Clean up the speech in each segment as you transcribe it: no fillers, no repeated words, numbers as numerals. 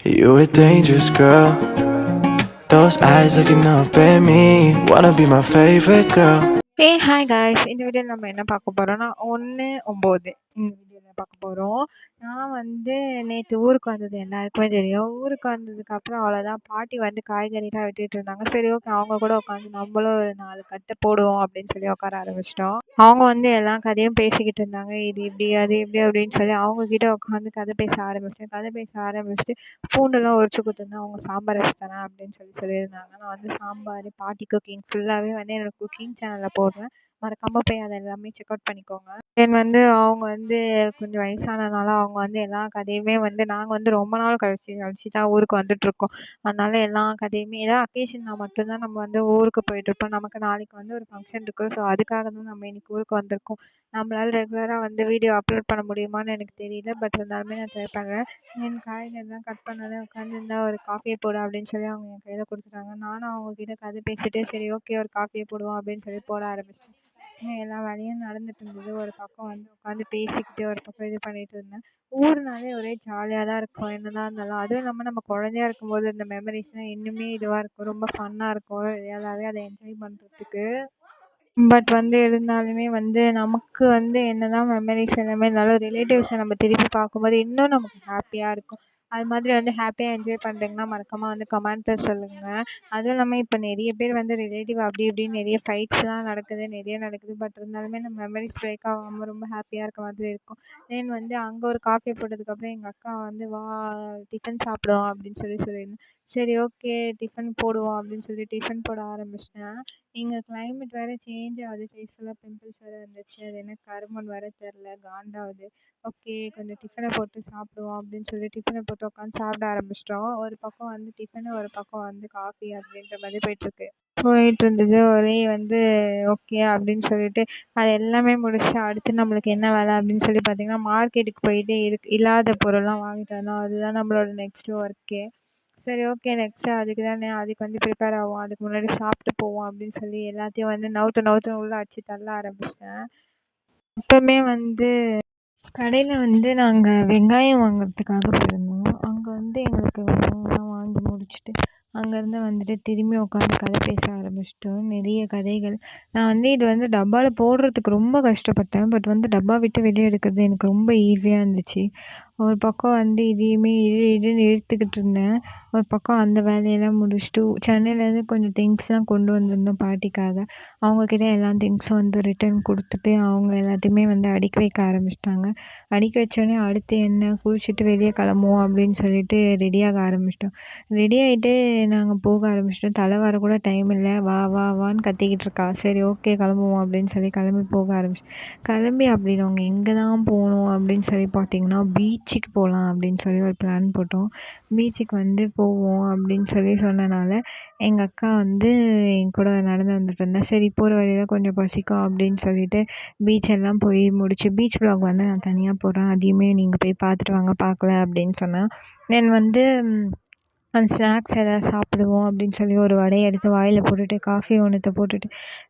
You a dangerous girl. Those eyes looking up at me. Wanna be my favorite girl. Hey hi guys, இந்த வீடியோவில் நம்ம என்ன பார்க்க போகிறோம்னா 1/9 இந்த வீடியோவில் பார்க்க போகிறோம். நான் வந்து நேற்று ஊருக்கு வந்தது எல்லாருக்குமே தெரியும். ஊருக்கு வந்ததுக்கப்புறம் அவ்வளோதான், பாட்டி வந்து காய்கறிலாம் வெட்டிட்டு இருந்தாங்க. சரி ஓகே, அவங்க கூட உட்காந்து நம்மளும் ஒரு 4 கட்டு போடுவோம் அப்படின்னு சொல்லி உட்கார ஆரம்பிச்சிட்டோம். அவங்க வந்து எல்லா கதையும் பேசிக்கிட்டு இருந்தாங்க. இது இப்படி அது இப்படி அப்படின்னு சொல்லி அவங்க கிட்ட உட்காந்து கதை பேச ஆரம்பிச்சிட்டேன். கதை பேச ஆரம்பிச்சுட்டு பூண்டெல்லாம் உரிச்சு கொடுத்துருந்தேன். அவங்க சாம்பார் வச்சு தரேன் அப்படின்னு சொல்லியிருந்தாங்க. நான் வந்து சாம்பார், பாட்டி குக்கிங் ஃபுல்லாகவே வந்து என்னோட குக்கிங் சேனலில் போடுறேன். மறக்காம போய் அதை எல்லாமே செக் அவுட் பண்ணிக்கோங்க. தென் வந்து அவங்க வந்து கொஞ்சம் வயசானதுனால அவங்க வந்து எல்லா கதையுமே வந்து நாங்கள் வந்து ரொம்ப நாள் கழிச்சு கழிச்சு தான் ஊருக்கு வந்துட்டுருக்கோம். அதனால எல்லா கதையுமே ஏதாவது அக்கேஷன்னா மட்டும்தான் நம்ம வந்து ஊருக்கு போயிட்டுருப்போம். நமக்கு நாளைக்கு வந்து ஒரு ஃபங்க்ஷன் இருக்கு. ஸோ அதுக்காக தான் நம்ம இன்னைக்கு ஊருக்கு வந்திருக்கோம். நம்மளால ரெகுலராக வந்து வீடியோ அப்லோட் பண்ண முடியுமான்னு எனக்கு தெரியல. பட் இருந்தாலுமே நான் ட்ரை பண்ணுறேன். என் காய்கறிலாம் கட் பண்ணோன்னே உட்காந்துருந்தா ஒரு காஃபியை போடு அப்படின்னு சொல்லி அவங்க என் கையில் கொடுத்துட்டாங்க. நானும் அவங்க கிட்ட கதை பேசிட்டு சரி ஓகே ஒரு காஃபியை போடுவோம் அப்படின்னு சொல்லி போட ஆரம்பிச்சேன். எல்லா வேலையும் நடந்துட்டு இருந்தது. ஒரு பக்கம் வந்து உட்காந்து பேசிக்கிட்டு ஒரு பக்கம் இது பண்ணிட்டு இருந்தேன். ஊருனாலே ஒரே ஜாலியாக தான் இருக்கும் என்னதான் இருந்தாலும். அதுவும் இல்லாமல் நம்ம குழந்தையா இருக்கும்போது இந்த மெமரிஸ்லாம் இன்னுமே இதுவாக இருக்கும். ரொம்ப ஃபன்னாக இருக்கும் ரியலாகவே அதை என்ஜாய் பண்ணுறதுக்கு. பட் வந்து இருந்தாலுமே வந்து நமக்கு வந்து என்னதான் மெமரிஸ் எல்லாமே இருந்தாலும் ரிலேட்டிவ்ஸை நம்ம திருப்பி பார்க்கும்போது இன்னும் நமக்கு ஹாப்பியாக இருக்கும். அது மாதிரி வந்து ஹாப்பியாக என்ஜாய் பண்ணுறீங்கன்னா மறக்காம வந்து கமெண்ட்டில் சொல்லுங்கள். அதுவும் இல்லாமல் இப்போ நிறைய பேர் வந்து ரிலேட்டிவ் அப்படி இப்படின்னு நிறைய ஃபைட்ஸ்லாம் நடக்குது, நிறைய நடக்குது. பட் இருந்தாலுமே நம்ம மெமரிஸ் பிரேக் ஆகாமல் ரொம்ப ஹாப்பியாக இருக்க மாதிரி இருக்கும். தென் வந்து அங்கே ஒரு காஃபி போட்டதுக்கப்புறம் எங்கள் அக்கா வந்து வா டிஃபன் சாப்பிடுவோம் அப்படின்னு சொல்லியிருந்தேன். சரி ஓகே டிஃபன் போடுவோம் அப்படின்னு சொல்லி டிஃபன் போட ஆரம்பிச்சிட்டேன். இங்க கிளைமேட் வேற சேஞ்ச் ஆகுது. ஃபேஸ் ஃபுல்லா பிம்பிள்ஸ் வேற வந்துருச்சு. அது என்ன கருமன்னு வேற தெரியல. காண்டாவுது. ஓகே கொஞ்சம் டிஃபனை போட்டு சாப்பிடுவோம் அப்படின்னு சொல்லி டிஃபனை போட்டு உட்காந்து சாப்பிட ஆரம்பிச்சிட்டோம். ஒரு பக்கம் வந்து டிஃபனு, ஒரு பக்கம் வந்து காஃபி அப்படின்ற மாதிரி போயிட்டுருக்கு. போயிட்டு இருந்தது. ஒரே வந்து ஓகே அப்படின்னு சொல்லிட்டு அது எல்லாமே முடிச்சு அடுத்து நம்மளுக்கு என்ன வேலை அப்படின்னு சொல்லி பார்த்தீங்கன்னா மார்க்கெட்டுக்கு போயிட்டு இல்லாத பொருள்லாம் வாங்கிட்டு வந்தோம். அதுதான் நம்மளோட நெக்ஸ்ட் ஒர்க்கே. சரி ஓகே நெக்ஸ்ட்டு அதுக்கு தானே அதுக்கு வந்து ப்ரிப்பேர் ஆவோம். அதுக்கு முன்னாடி சாப்பிட்டு போவோம் அப்படின்னு சொல்லி எல்லாத்தையும் வந்து நவுத்து நவுத்து உள்ள அடிச்சு தள்ள ஆரம்பிச்சிட்டேன். இப்போமே வந்து கடையில் வந்து நாங்கள் வெங்காயம் வாங்குறதுக்காக போயிருந்தோம். அங்கே வந்து எங்களுக்கு வெங்காயம்லாம் வாங்கி முடிச்சுட்டு அங்கேருந்து வந்துட்டு திரும்பி உட்காந்து கதை பேச ஆரம்பிச்சிட்டோம். நிறைய கதைகள். நான் வந்து இது வந்து டப்பாவில் போடுறதுக்கு ரொம்ப கஷ்டப்பட்டேன். பட் வந்து டப்பா விட்டு வெளியே எடுக்கிறது எனக்கு ரொம்ப ஈஸியாக இருந்துச்சு. ஒரு பக்கம் வந்து இதையுமே இழு இழுன்னு இழுத்துக்கிட்டு இருந்தேன். ஒரு பக்கம் அந்த வேலையெல்லாம் முடிச்சுட்டு சென்னையிலேருந்து கொஞ்சம் திங்ஸ்லாம் கொண்டு வந்திருந்தோம் பாட்டிக்காக. அவங்கக்கிட்ட எல்லா திங்ஸும் வந்து ரிட்டர்ன் கொடுத்துட்டு அவங்க எல்லாத்தையுமே வந்து அடுக்கி வைக்க ஆரம்பிச்சிட்டாங்க. அடுக்கி வச்சோடனே அடுத்து என்ன குளிச்சுட்டு வெளியே கிளம்புவோம் அப்படின்னு சொல்லிட்டு ரெடியாக ஆரம்பிச்சிட்டோம். ரெடி ஆகிட்டு நாங்கள் போக ஆரம்பிச்சிட்டோம். தலை வர கூட டைம் இல்லை. வா வா வான்னு கத்திக்கிட்டு இருக்கா. சரி ஓகே கிளம்புவோம் அப்படின்னு சொல்லி கிளம்பி போக ஆரம்பிச்சிட்டோம். கிளம்பி அப்படி நாங்கள் எங்கே தான் போகணும் அப்படின்னு சொல்லி பார்த்தீங்கன்னா பீச்சுக்கு போகலாம் அப்படின்னு சொல்லி ஒரு பிளான் போட்டோம். பீச்சுக்கு வந்து போவோம் அப்படின்னு சொல்லி சொன்னனால எங்கள் அக்கா வந்து என் கூட நடந்து வந்துட்டு இருந்தா. சரி போகிற வழியில் கொஞ்சம் பசிக்கும் அப்படின்னு சொல்லிட்டு பீச் எல்லாம் போய் முடிச்சு பீச் vlog வந்து நான் தனியாக போடுறேன். அதையுமே நீங்கள் போய் பார்த்துட்டு வாங்க பார்க்கல அப்படின்னு சொன்னேன். தென் வந்து அந்த ஸ்நாக்ஸ் எதாவது சாப்பிடுவோம் அப்படின்னு சொல்லி ஒரு வடையை எடுத்து வாயில் போட்டுட்டு காஃபி ஒன்றுத்த போட்டுட்டு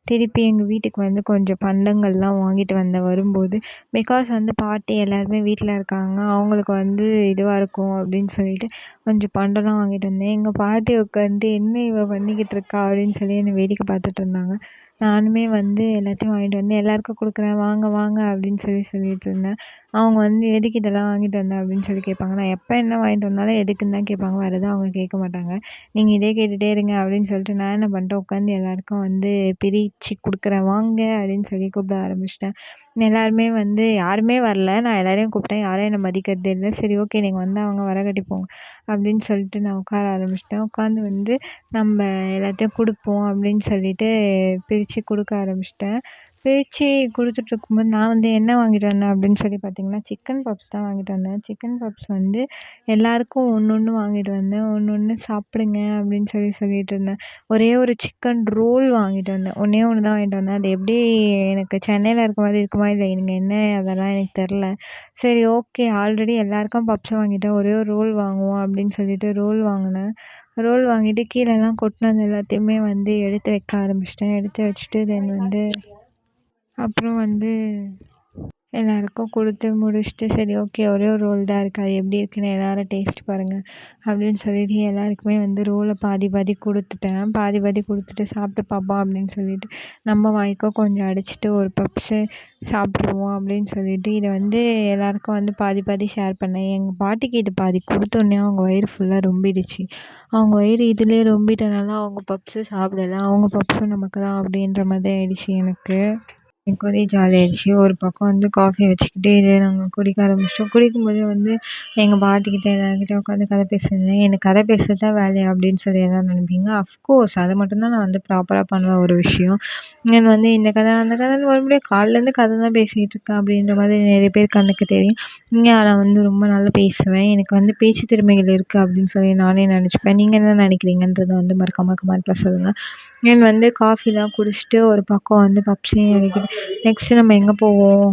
திருப்பி எங்கள் வீட்டுக்கு வந்து கொஞ்சம் பண்டங்கள்லாம் வாங்கிட்டு வந்தேன் வரும்போது. பிகாஸ் வந்து பாட்டி எல்லாருமே வீட்டில் இருக்காங்க. அவங்களுக்கு வந்து இதுவாக இருக்கும் அப்படின்னு சொல்லிட்டு கொஞ்சம் பண்டம்லாம் வாங்கிட்டு வந்தேன். எங்கள் பாட்டி உட்காந்து என்ன இவ பண்ணிக்கிட்டு இருக்கா அப்படின்னு சொல்லி என்னை வேடிக்கை பார்த்துட்டு இருந்தாங்க. நானுமே வந்து எல்லாத்தையும் வாங்கிட்டு வந்து எல்லாருக்கும் கொடுக்குறேன் வாங்க வாங்க அப்படின்னு சொல்லிட்டு இருந்தேன். அவங்க வந்து எதுக்கு இதெல்லாம் வாங்கிட்டு வந்தேன் அப்படின்னு சொல்லி கேட்பாங்க. நான் எப்போ என்ன வாங்கிட்டு வந்தாலும் எதுக்குன்னு தான் கேட்பாங்க. வேறு எதுவும் அவங்க கேட்க மாட்டாங்க. நீங்கள் இதே கேட்டுகிட்டே இருங்க அப்படின்னு சொல்லிட்டு நான் என்ன பண்ணிட்டேன் உட்காந்து எல்லாருக்கும் வந்து பிரித்து கொடுக்குறேன் வாங்க அப்படின்னு சொல்லி கூப்பிட ஆரம்பிச்சிட்டேன். எல்லாருமே வந்து யாருமே வரல. நான் எல்லாரையும் கூப்பிட்டேன். யாரும் என்னை மதிக்கிறதே இல்லை. சரி ஓகே நீங்கள் வந்து அவங்க வரக்கட்டி போங்க அப்படின்னு சொல்லிட்டு நான் உட்கார ஆரம்பிச்சிட்டேன். உட்காந்து வந்து நம்ம எல்லாத்தையும் கொடுப்போம் அப்படின்னு சொல்லிட்டு பிரித்து கொடுக்க ஆரம்பிச்சிட்டேன். பிரித்து கொடுத்துட்டு இருக்கும்போது நான் வந்து என்ன வாங்கிட்டு வந்தேன் அப்படின்னு சொல்லி பார்த்தீங்கன்னா சிக்கன் பப்ஸ் தான் வாங்கிட்டு வந்தேன். சிக்கன் பப்ஸ் வந்து எல்லாருக்கும் ஒன்று ஒன்று வாங்கிட்டு வந்தேன். ஒன்று ஒன்று சாப்பிடுங்க அப்படின்னு சொல்லிட்டு இருந்தேன். ஒரே ஒரு சிக்கன் ரோல் வாங்கிட்டு வந்தேன். ஒன்றே ஒன்று தான் வாங்கிட்டு வந்தேன். அது எப்படி எனக்கு சென்னையில் இருக்க மாதிரி இருக்குமா இல்லை இங்கே என்ன அதெல்லாம் எனக்கு தெரில. சரி ஓகே ஆல்ரெடி எல்லாருக்கும் பப்ஸ் வாங்கிட்டேன். ஒரே ஒரு ரோல் வாங்குவோம் அப்படின்னு சொல்லிட்டு ரோல் வாங்கினேன். ரோல் வாங்கிட்டு கீழேலாம் கொட்டினது எல்லாத்தையுமே வந்து எடுத்து வைக்க ஆரம்பிச்சிட்டேன். எடுத்து வச்சுட்டு தென் வந்து அப்புறம் வந்து எல்லாருக்கும் குடுத்து முடிச்சுட்டு, சரி ஓகே ஒரே ஒரு ரோல் தான் இருக்கு. அது எப்படி இருக்குன்னு எல்லாரும் டேஸ்ட் பாருங்க அப்படின்னு சொல்லிட்டு எல்லாருக்குமே வந்து ரோல பாதி பாதி குடுத்துட்டேன். பாதி பாதி குடுத்துட்டு சாப்பிட்டு பார்ப்போம் அப்படின்னு சொல்லிட்டு, நம்ம வாய்க்கும் கொஞ்சம் அடிச்சுட்டு ஒரு பப்ஸு சாப்பிட்ருவோம் அப்படின்னு சொல்லிட்டு, இத வந்து எல்லாருக்கும் வந்து பாதி பாதி ஷேர் பண்ணேன். எங்க பாட்டிக்கு இது பாதி குடுத்தோனே அவங்க வயிறு ஃபுல்லா ரொம்பிடுச்சு. அவங்க வயிறு இதுலயே ரொம்பிட்டனால அவங்க பப்ஸு சாப்பிடல. அவங்க பப்ஸும் நமக்கு தான் அப்படின்ற மாதிரி ஆயிடுச்சு எனக்கு. எனக்கு ஒரே ஜாலியாயிடுச்சு. ஒரு பக்கம் வந்து காஃபி வச்சுக்கிட்டு இத நாங்க குடிக்க ஆரம்பிச்சிட்டோம். குடிக்கும்போதே வந்து எங்க பாட்டிக்கிட்ட எல்லார்கிட்டயும் உட்காந்து கதை பேசியிருந்தேன். எனக்கு கதை பேசுறது தான் வேலையா அப்படின்னு சொல்லி எல்லாரும் நினைப்பீங்க. அஃப்கோர்ஸ் அது மட்டும் தான் நான் வந்து ப்ராப்பரா பண்ணுவேன் ஒரு விஷயம். நான் வந்து இந்த கதை, அந்த கதைன்னு மறுபடியும் காலைலேருந்து கதை தான் பேசிக்கிட்டு இருக்கேன் அப்படின்ற மாதிரி நிறைய பேர் கண்ணுக்கு தெரியும். நான் வந்து ரொம்ப நல்லா பேசுவேன். எனக்கு வந்து பேச்சு திறமைகள் இருக்கு அப்படின்னு சொல்லி நானே நினச்சுப்பேன். நீங்க என்ன நினைக்கிறீங்கன்றத வந்து மறக்காம கமெண்ட்ல சொல்லுங்க. நான் வந்து காஃபிலாம் குடிச்சிட்டு ஒரு பக்கம் வந்து பப்ஸையும் இறக்கிட்டு நெக்ஸ்ட்டு நம்ம எங்கே போவோம்?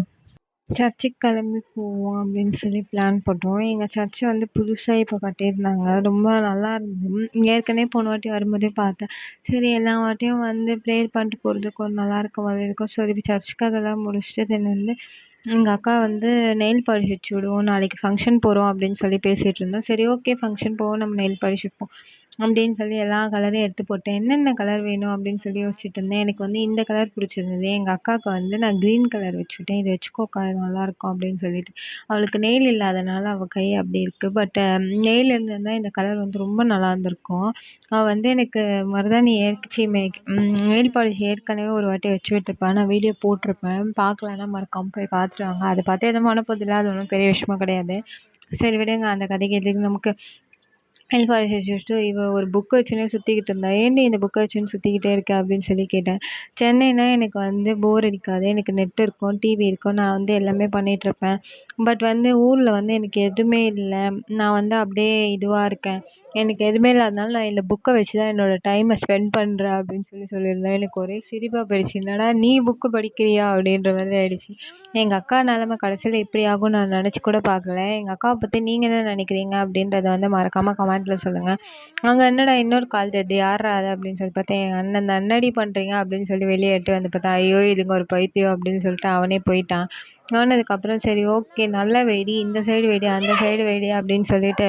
சர்ச்சுக்கு கிளம்பி போவோம் அப்படின்னு சொல்லி பிளான் போட்டோம். எங்க சர்ச் வந்து புதுசா இப்போ கட்டியிருந்தாங்க. ரொம்ப நல்லா இருந்தது. ஏற்கனவே போன வாட்டி வரும்போதே பார்த்தேன். சரி எல்லா வாட்டியும் வந்து ப்ரேயர் பண்ணிட்டு போறதுக்கு ஒரு நல்லா இருக்க மாதிரி இருக்கும். சரி சர்ச்சுக்கு அதெல்லாம் முடிச்சுட்டு தென் வந்து எங்க அக்கா வந்து நெயில் பாலிஷ் வச்சு விடுவோம். நாளைக்கு ஃபங்ஷன் போறோம் அப்படின்னு சொல்லி பேசிட்டு இருந்தோம். சரி ஓகே ஃபங்ஷன் போவோம் நம்ம நெயில் பாலிஷ் வைப்போம். அப்படின்னு சொல்லி எல்லா கலரையும் எடுத்து போட்டேன். என்னென்ன கலர் வேணும் அப்படின்னு சொல்லி யோசிச்சுட்டு இருந்தேன். எனக்கு வந்து இந்த கலர் பிடிச்சிருந்தது. எங்க அக்காவுக்கு வந்து நான் கிரீன் கலர் வச்சுவிட்டேன். "இத வச்சுக்கோக்கா இது நல்லாயிருக்கும்" அப்படின்னு சொல்லிட்டு. அவளுக்கு நெயில் இல்லாதனால அவ கை அப்படி இருக்கு. பட் நெயில் இருந்திருந்தா இந்த கலர் வந்து ரொம்ப நல்லா இருந்திருக்கும். அவ வந்து எனக்கு மருதாணி ச்சீ நெயில் பாலிஷ் ஏற்கனவே ஒரு வாட்டி வச்சு விட்டுருப்பா. நான் வீடியோ போட்டிருப்பேன். பார்க்கலன்னா மறக்காம போய் பார்த்துட்டு வாங்க. அத பார்த்து எதுவும் பண்ண போறதில்ல. அது ஒண்ணும் பெரிய விஷயமா கிடையாது. சரி விடுங்க அந்த கதைக்கு எதுக்கு நமக்கு. நெயில் பாலிஷ் வச்சு வச்சுட்டு இவ ஒரு புக் வச்சுன்னே சுத்திக்கிட்டு இருந்தா. "ஏன்டி இந்த புக்க வச்சுன்னு சுத்திக்கிட்டே இருக்க?" அப்படின்னு சொல்லி கேட்டேன். சென்னைனா எனக்கு வந்து போர் அடிக்காது. எனக்கு நெட் இருக்கும், டிவி இருக்கும். நான் வந்து எல்லாமே பண்ணிட்டுருப்பேன். பட் வந்து ஊர்ல வந்து எனக்கு எதுவுமே இல்ல. நான் வந்து அப்படியே இதுவா இருக்கேன். எனக்கு எதுவுமே இல்லாதனால நான் இந்த புக்க வச்சு தான் என்னோட டைம ஸ்பெண்ட் பண்றேன் அப்படின்னு சொல்லி சொல்லியிருந்தேன். எனக்கு ஒரே சிரிப்பா போயிடுச்சு. "என்னடா நீ புக்கு படிக்கிறியா?" அப்படின்ற மாதிரி ஆயிடுச்சு. எங்க அக்கா நிலைமை கடைசியில இப்படி ஆகும்னு நான் நினைச்சு கூட பார்க்கல. எங்க அக்காவ பத்தி நீங்க என்ன நினைக்கிறீங்க? அப்படின்றத வந்து மறக்காம கமெண்ட்ல சொல்லுங்க. அங்க என்னடா இன்னொரு கால் தெரியுது. யார்ரா அது? அப்படின்னு சொல்லி பார்த்தேன். எங்க அண்ணன் தான். "என்னடி பண்றீங்க?" அப்படின்னு சொல்லி வெளிய எட்டு வந்து பார்த்தா, ஐயோ! இதுங்க ஒரு பைத்தியம் அப்படின்னு சொல்லிட்டு அவனே போயிட்டான். போனதுக்கப்புறம் சரி ஓகே நல்லா வைடி, இந்த சைடு வைடி, அந்த சைடு வைடி அப்படின்னு சொல்லிட்டு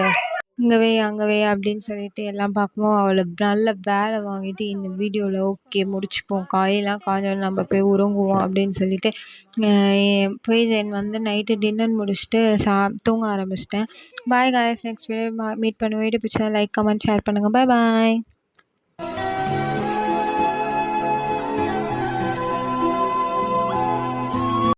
இங்க வை, அங்க வை அப்படின்னு சொல்லிட்டு எல்லாம் பார்க்கவும் அவள நல்ல வேலை வாங்கிட்டு இந்த வீடியோல ஓகே முடிச்சுப்போம். காயெல்லாம் காஞ்சோனே நம்ம போய் உறங்குவோம் அப்படின்னு சொல்லிட்டு போய் தென் வந்து நைட்டு டின்னர் முடிச்சுட்டு தூங்க ஆரம்பிச்சிட்டேன். Bye guys next video meet பண்ணுவோம். வீடியோ பிடிச்சா லைக், கமெண்ட், ஷேர் பண்ணுங்க. பாய் பாய்.